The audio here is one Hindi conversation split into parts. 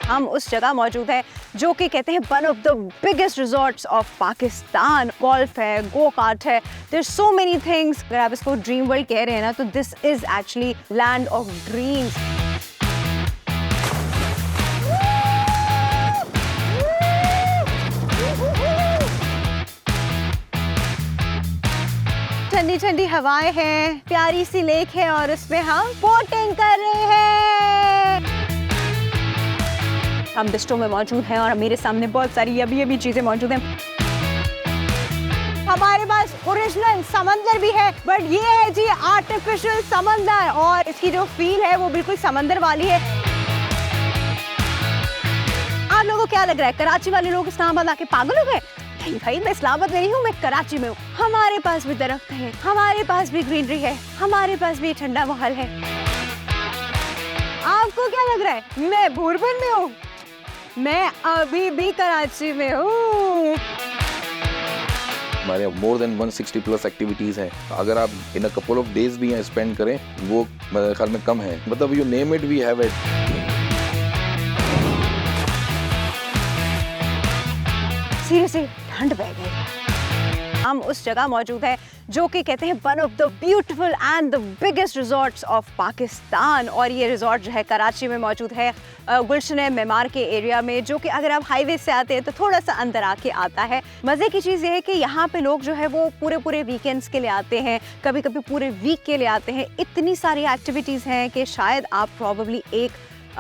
हम उस जगह मौजूद हैं जो कि कहते हैं one of the biggest resorts of Pakistan. Golf है, गो कार्ट है, देयर सो मेनी थिंग्स। अगर आप इसको ड्रीम वर्ल्ड कह रहे हैं ना, तो this is actually land of dreams. ठंडी ठंडी हवाएं हैं, प्यारी सी लेक है और उसमें हम बोटिंग कर रहे हैं। हम बिस्ट्रो में मौजूद हैं और मेरे सामने बहुत सारी यम्मी चीजें मौजूद हैं। हमारे पास ओरिजिनल समंदर भी है, बट ये है जी आर्टिफिशियल समंदर, और इसकी जो फील है वो बिल्कुल समंदर वाली है। आप लोगों को क्या लग रहा है, कराची वाले लोग इस्लामाबाद आके पागल हो गए? नहीं भाई, मैं इस्लामाबाद में नहीं हूँ, मैं कराची में हूँ। हमारे पास भी दरख्त है, हमारे पास भी ग्रीनरी है, हमारे पास भी ठंडा माहौल है। आपको क्या लग रहा है मैं भूरबन में हूँ? मैं अभी भी कराची में हूँ। हमारे मोर देन 160 प्लस एक्टिविटीज हैं। अगर आप इन अ कपल ऑफ डेज भी यहाँ स्पेंड करें, वो मेरे ख्याल में कम है। मतलब you name it, we have it. Seriously ठंड पड़ गई। हम उस जगह मौजूद हैं जो कि कहते हैं one of the beautiful and the biggest resorts of Pakistan, और ये रिजॉर्ट जो है कराची में मौजूद है, गुलशन मेमार के एरिया में, जो कि अगर आप हाईवे से आते हैं तो थोड़ा सा अंदर आके आता है। मज़े की चीज़ ये है कि यहाँ पे लोग जो है वो पूरे वीकेंड्स के लिए आते हैं, कभी कभी पूरे वीक के लिए आते हैं। इतनी सारी एक्टिविटीज़ हैं कि शायद आप प्रॉबली एक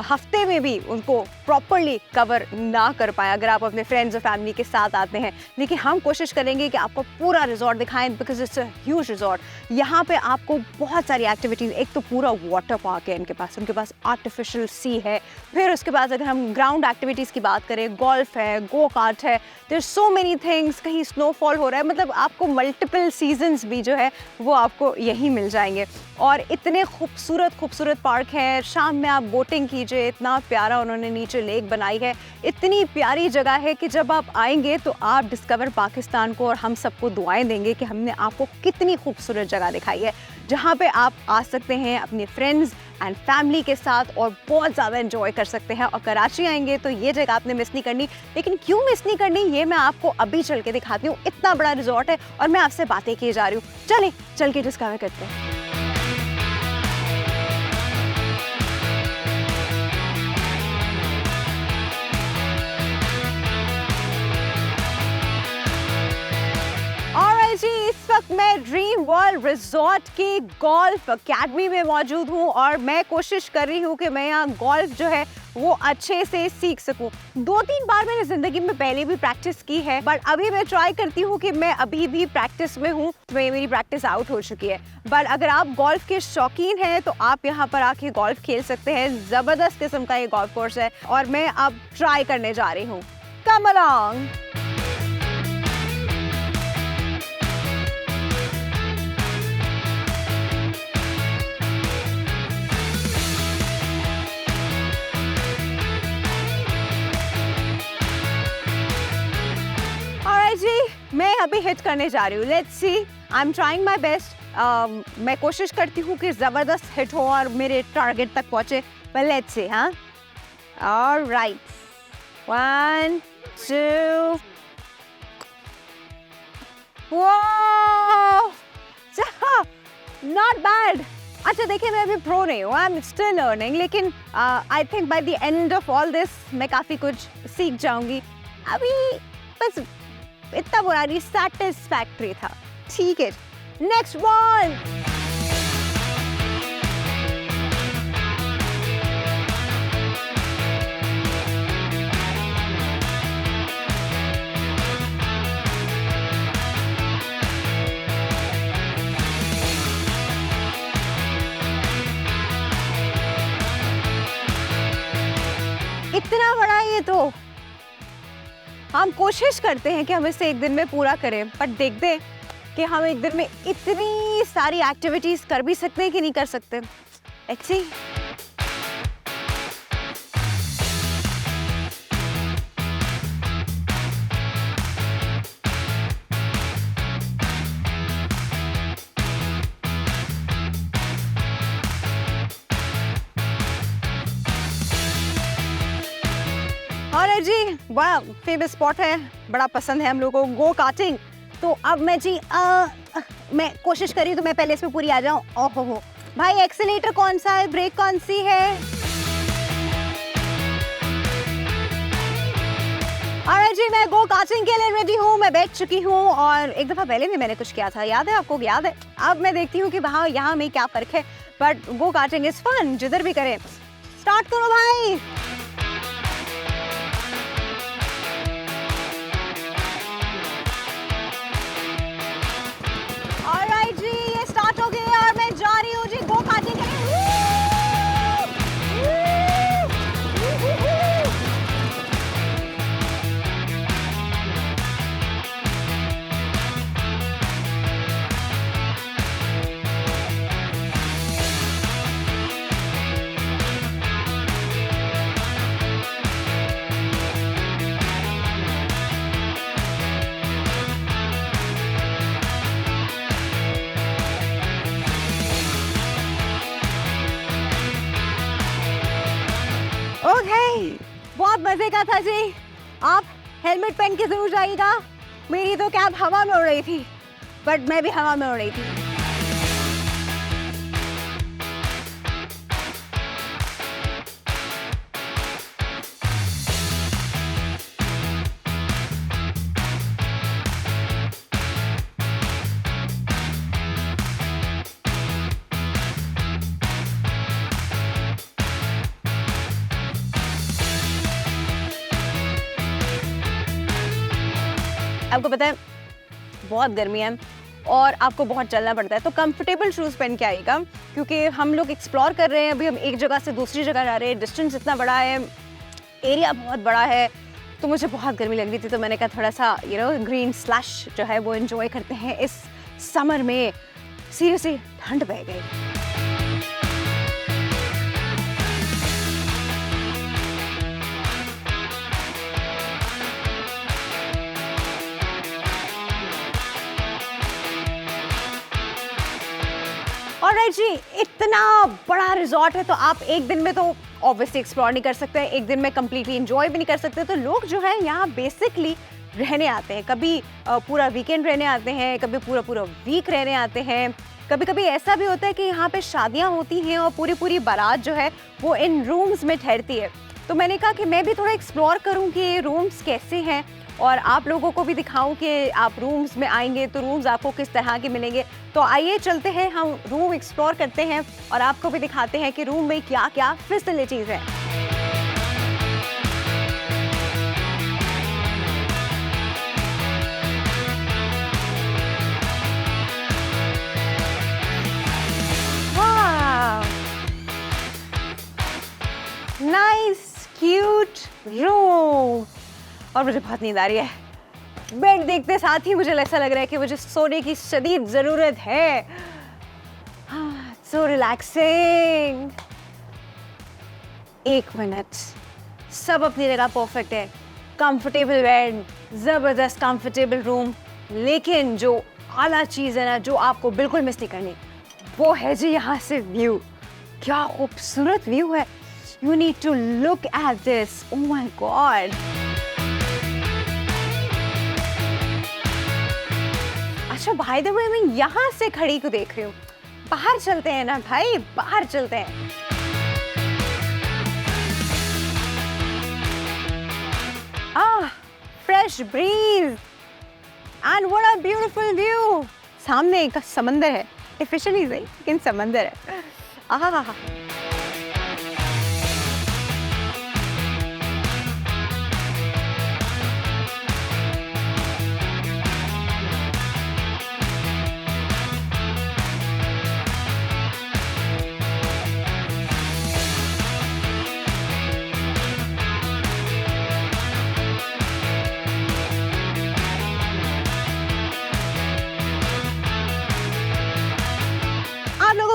हफ्ते में भी उनको प्रॉपरली कवर ना कर पाए अगर आप अपने फ्रेंड्स और फैमिली के साथ आते हैं। लेकिन हम कोशिश करेंगे कि आपको पूरा रिजॉर्ट दिखाएं, because it's a huge resort. यहाँ पे आपको बहुत सारी एक्टिविटीज़, एक तो पूरा वाटर पार्क है इनके पास, उनके पास आर्टिफिशियल सी है। फिर उसके बाद अगर हम ग्राउंड एक्टिविटीज़ की बात करें, गोल्फ है, गो कार्ट है, देयर सो मेनी थिंग्स। कहीं स्नोफॉल हो रहा है, मतलब आपको मल्टीपल सीजन्स भी जो है वो आपको यहीं मिल जाएंगे। और इतने खूबसूरत पार्क हैं। शाम में आप बोटिंग कीजिए, इतना प्यारा उन्होंने नीचे लेक बनाई है। इतनी प्यारी जगह है कि जब आप आएंगे तो आप डिस्कवर पाकिस्तान को और हम सबको दुआएं देंगे कि हमने आपको कितनी खूबसूरत जगह दिखाई है, जहाँ पे आप आ सकते हैं अपने फ्रेंड्स एंड फैमिली के साथ और बहुत ज़्यादा एंजॉय कर सकते हैं। और कराची आएंगे तो ये जगह आपने मिस नहीं करनी। लेकिन क्यों मिस नहीं करनी, ये मैं आपको अभी चल के दिखाती हूँ। इतना बड़ा रिजॉर्ट है और मैं आपसे बातें किए जा रही हूँ। चलिए चल के डिस्कवर करते हैं। इस वक्त मैं ड्रीम वर्ल्ड रिजॉर्ट की गोल्फ अकेडमी में मौजूद हूँ और मैं कोशिश कर रही हूँ कि मैं यहाँ गोल्फ जो है वो अच्छे से सीख सकूँ। 2-3 बार मैंने ज़िंदगी में पहले भी प्रैक्टिस की है, बट अभी मैं ट्राई करती हूँ कि मैं अभी भी प्रैक्टिस में हूँ। मेरी प्रैक्टिस आउट हो चुकी है। बट अगर आप गोल्फ के शौकीन हैं तो आप यहाँ पर आके गोल्फ खेल सकते हैं। ज़बरदस्त किस्म का ये गोल्फ कोर्स है और मैं अब ट्राई करने जा रही हूँ। Come along. मैं अभी हिट करने जा रही हूँ। Let's see, I am trying my best. मैं कोशिश करती हूँ कि ज़बरदस्त हिट हो और मेरे टारगेट तक पहुँचे। पर लेट्स सी। हाँ, ऑलराइट, 1 2 वाह, नॉट बैड। अच्छा देखिए, मैं अभी प्रो नहीं हूँ, आई एम स्टिल लर्निंग, लेकिन I think by the end of all this मैं काफ़ी कुछ सीख जाऊँगी। अभी बस इतना बुरा नहीं, सैटिस्फैक्टरी था। ठीक है, नेक्स्ट बॉल। इतना बड़ा ये तो हम कोशिश करते हैं कि हम इसे एक दिन में पूरा करें, पर देखते हैं कि हम एक दिन में इतनी सारी एक्टिविटीज कर भी सकते हैं कि नहीं कर सकते। Let's see. और जी बड़ा फेमस स्पॉट है, बड़ा पसंद है हम लोगों को, गो कार्टिंग। तो अब मैं जी मैं कोशिश कर रही हूँ तो मैं पहले इसमें पूरी आ जाऊँ। ओहो हो भाई, एक्सीलेटर कौन सा है, ब्रेक कौन सी है? और जी मैं गो कार्टिंग के लिए रेडी हूँ, मैं बैठ चुकी हूँ और एक दफ़ा पहले भी मैंने कुछ किया था, याद है आपको? याद है। अब मैं देखती हूँ कि वहाँ यहाँ में क्या फ़र्क है, but go karting is fun, जिधर भी करें। स्टार्ट करो भाई। ऑलराइट जी, ये स्टार्ट हो गई और मैं जा रही हूँ जी गो कार्टिंग के लिए। ओके, बहुत मजे का था जी। आप हेलमेट पहन के जरूर जाइएगा। मेरी तो कैब हवा में उड़ रही थी, बट मैं भी हवा में उड़ रही थी। आपको पता है बहुत गर्मी है और आपको बहुत चलना पड़ता है, तो कंफर्टेबल शूज़ पहन के आइएगा, क्योंकि हम लोग एक्सप्लोर कर रहे हैं। अभी हम एक जगह से दूसरी जगह जा रहे हैं, डिस्टेंस इतना बड़ा है, एरिया बहुत बड़ा है, तो मुझे बहुत गर्मी लग रही थी, तो मैंने कहा थोड़ा सा ग्रीन स्लश जो है वो एंजॉय करते हैं इस समर में। सीरियसली ठंड पड़ गई। ऑलराइट जी, इतना बड़ा रिजॉर्ट है तो आप एक दिन में तो ऑब्वियसली एक्सप्लोर नहीं कर सकते, एक दिन में कंप्लीटली एंजॉय भी नहीं कर सकते। तो लोग जो है यहाँ बेसिकली रहने आते हैं, कभी पूरा वीकेंड रहने आते हैं, कभी पूरा पूरा वीक रहने आते हैं। कभी कभी ऐसा भी होता है कि यहाँ पे शादियाँ होती हैं और पूरी पूरी बारात जो है वो इन रूम्स में ठहरती है। तो मैंने कहा कि मैं भी थोड़ा एक्सप्लोर करूँ कि ये रूम्स कैसे हैं और आप लोगों को भी दिखाऊं कि आप रूम्स में आएंगे तो रूम्स आपको किस तरह के मिलेंगे। तो आइए चलते हैं, हम रूम एक्सप्लोर करते हैं और आपको भी दिखाते हैं कि रूम में क्या क्या फैसिलिटीज़ हैं। नाइस क्यूट रूम, और मुझे बहुत नींद आ रही है। बेड देखते साथ ही मुझे ऐसा लग रहा है कि मुझे सोने की शदीद ज़रूरत है। So relaxing. एक मिनट, सब अपनी जगह परफेक्ट है, कंफर्टेबल बेड, ज़बरदस्त कंफर्टेबल रूम, लेकिन जो आला चीज़ है ना, जो आपको बिल्कुल मिस नहीं करनी, वो है जी यहाँ से व्यू। क्या खूबसूरत व्यू है। You need to look at this. Oh my God. अच्छा, by the way, मैं यहाँ से खड़ी को देख रही हूँ। बाहर चलते हैं ना भाई, बाहर चलते हैं। Fresh breeze and what a beautiful view. सामने एक समंदर है, ऑफिशियली सही लेकिन समंदर है। आहा।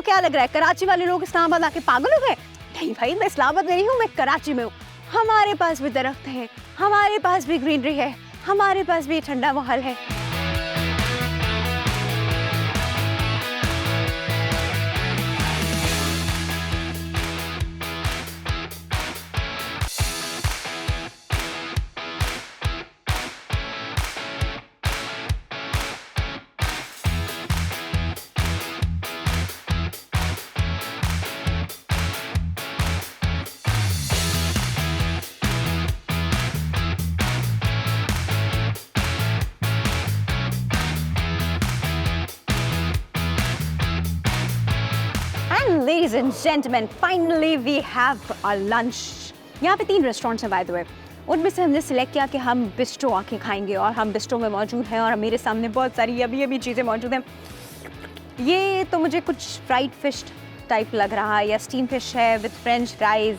क्या लग रहा है कराची वाले लोग इस्लामाबाद आके पागल हो गए? नहीं भाई, मैं इस्लामाबाद में नहीं हूँ, मैं कराची में हूँ। हमारे पास भी दरख्त है, हमारे पास भी ग्रीनरी है, हमारे पास भी ठंडा माहौल है। Ladies and gentlemen, finally we have our lunch. यहाँ पे 3 रेस्टोरेंट्स हैं बाय द वे. उनमें से हमने सिलेक्ट किया कि हम बिस्ट्रो आके खाएंगे और हम बिस्ट्रो में मौजूद हैं और मेरे सामने बहुत सारी यम्मी चीज़ें मौजूद हैं. ये तो मुझे कुछ फ्राइड फिश टाइप लग रहा है या स्टीम फिश है with French fries.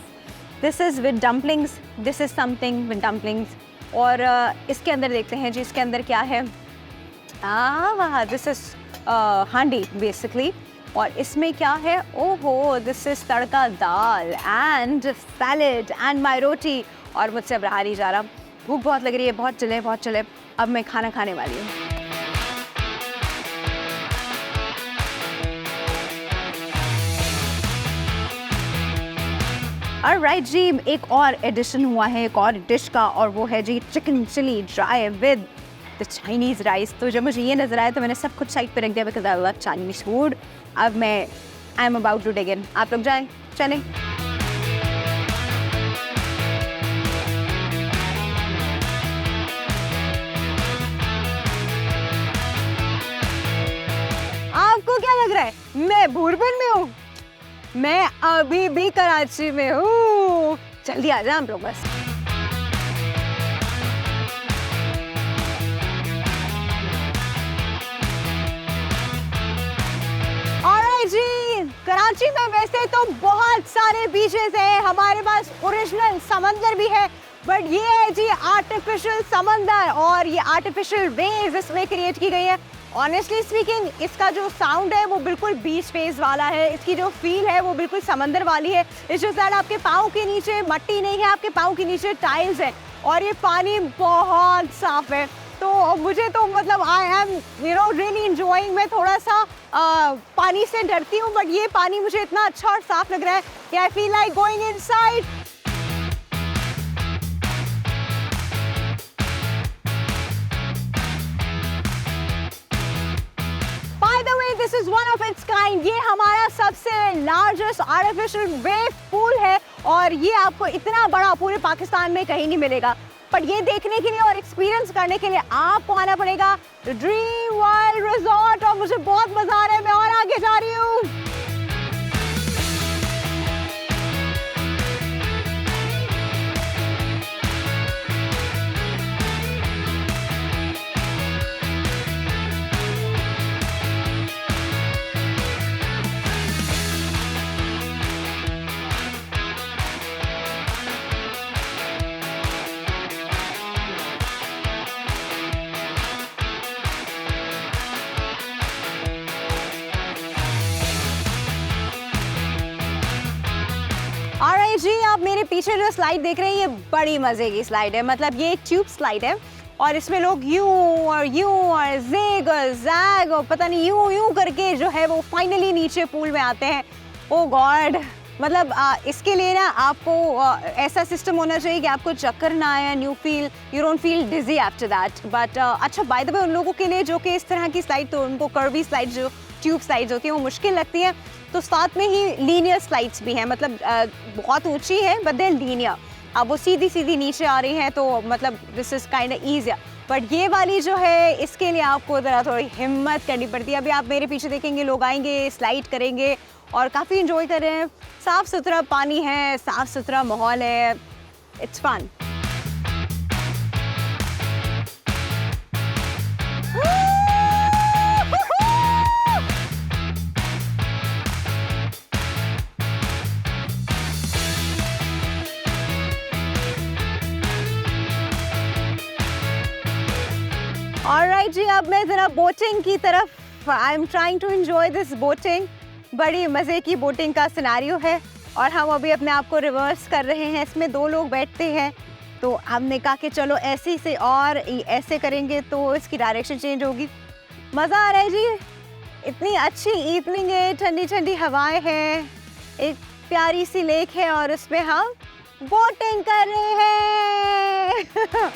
This is with dumplings. This is something with dumplings. और इसके अंदर देखते हैं जी इसके अंदर क्या है. This is handi basically. और इसमें क्या है. ओहो, this is tadka dal and salad and my roti. और मुझसे अब रहा नहीं जा रहा. भूख बहुत लग रही है. बहुत चले. अब मैं खाना खाने वाली हूँ. ऑलराइट जी, एक और एडिशन हुआ है एक और डिश का और वो है जी chicken chilli dry with the Chinese rice. तो जब मुझे ये नज़र आया तो मैंने सब कुछ साइड पे रख दिया because I love Chinese food. अब मैं I am about to dig in. आप लोग जाएं, चलें. आपको क्या लग रहा है मैं भूरबन में हूँ? मैं अभी भी कराची में हूँ. जल्दी आ जाए हम लोग बस. ऑलराइट जी, कराची में वैसे तो बहुत सारे बीचेस हैं. हमारे पास ओरिजिनल समंदर भी है बट ये है जी आर्टिफिशियल समंदर और ये आर्टिफिशियल वेव्स इसमें क्रिएट की गई है. ऑनेस्टली स्पीकिंग इसका जो साउंड है वो बिल्कुल बीच फेस वाला है. इसकी जो फील है वो बिल्कुल समंदर वाली है. इट्स जस्ट दैट आपके पाँव के नीचे मट्टी नहीं है, आपके पाँव के नीचे टाइल्स है और ये पानी बहुत साफ है. तो मुझे तो मतलब आई एम रियली इंजॉइंग. मैं थोड़ा सा पानी से डरती हूँ बट ये पानी मुझे इतना अच्छा और साफ लग रहा है कि I feel like going inside. This is one of its kind. ये हमारा सबसे लार्जेस्ट आर्टिफिशियल वेव पूल है और ये आपको इतना बड़ा पूरे पाकिस्तान में कहीं नहीं मिलेगा. पर ये देखने के लिए और एक्सपीरियंस करने के लिए आपको आना पड़ेगा ड्रीम वर्ल्ड रिजॉर्ट. और मुझे बहुत मजा आ रहा है. मैं और आगे जा रही हूँ. ऑलराइट जी, आप मेरे पीछे जो स्लाइड देख रहे हैं ये बड़ी मजे की स्लाइड है. मतलब ये एक ट्यूब स्लाइड है और इसमें लोग यूं और ज़ेग और जैग और पता नहीं यूं करके जो है वो फाइनली नीचे पूल में आते हैं. ओ गॉड, मतलब इसके लिए ना आपको ऐसा सिस्टम होना चाहिए कि आपको चक्कर ना आए and you don't feel dizzy after that. But अच्छा, बाय द वे उन लोगों के लिए जो कि इस तरह की स्लाइड, तो उनको कर्वी स्लाइड जो ट्यूब स्लाइड्स होती हैं वो मुश्किल लगती हैं. तो साथ में ही लीनियर स्लाइड्स भी हैं. मतलब बहुत ऊंची है बट देन लीनियर. अब वो सीधी नीचे आ रही हैं तो मतलब this is kind of easier. But ये वाली जो है इसके लिए आपको ज़रा थोड़ी हिम्मत करनी पड़ती है. अभी आप मेरे पीछे देखेंगे लोग आएंगे, स्लाइड करेंगे और काफ़ी इंजॉय कर रहे हैं. साफ़ सुथरा पानी है, साफ़ सुथरा माहौल है. It's fun. ऑलराइट जी, अब मैं ज़रा बोटिंग की तरफ. I am trying to enjoy this boating. बड़ी मज़े की बोटिंग का सिनेरियो है और हम अभी अपने आप को रिवर्स कर रहे हैं. इसमें 2 लोग बैठते हैं तो हमने कहा कि चलो ऐसे से और ऐसे करेंगे तो इसकी डायरेक्शन चेंज होगी. मज़ा आ रहा है जी. इतनी अच्छी इवनिंग है, ठंडी ठंडी हवाएं हैं, एक प्यारी सी लेक है और उसमें हम बोटिंग कर रहे हैं.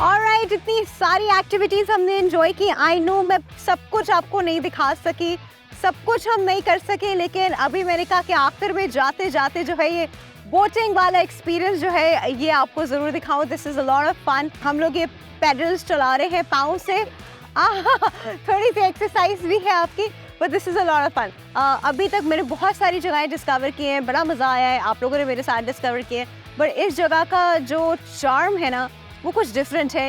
ऑलराइट, इतनी सारी एक्टिविटीज़ हमने एंजॉय की. आई नो मैं सब कुछ आपको नहीं दिखा सकी, सब कुछ हम नहीं कर सके, लेकिन अभी मैंने कहा कि आखिर में जाते जाते जो है ये बोटिंग वाला एक्सपीरियंस जो है ये आपको ज़रूर दिखाऊं। This is a lot of fun. हम लोग ये पेडल्स चला रहे हैं पाँव से, थोड़ी सी एक्सरसाइज भी है आपकी, but this is a lot of fun. अभी तक मैंने बहुत सारी जगहें डिस्कवर की हैं, बड़ा मज़ा आया है, आप लोगों ने मेरे साथ डिस्कवर किए, बट इस जगह का जो चार्म है ना वो कुछ डिफरेंट है।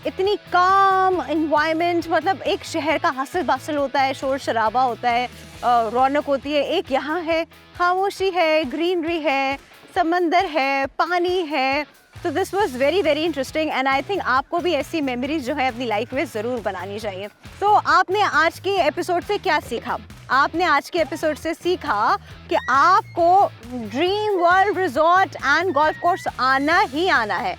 इतनी काम इन्वायरमेंट, मतलब एक शहर का हसल बसल होता है, शोर शराबा होता है, रौनक होती है, एक यहाँ है खामोशी है, ग्रीनरी है, समंदर है, पानी है। तो this was very very interesting and I think आपको भी ऐसी मेमोरीज जो है अपनी लाइफ में ज़रूर बनानी चाहिए। तो आपने आज के एपिसोड से क्या सीखा? आपने आज के एपिसोड से सीखा कि आपको dream world resort and golf course आना ही आना है।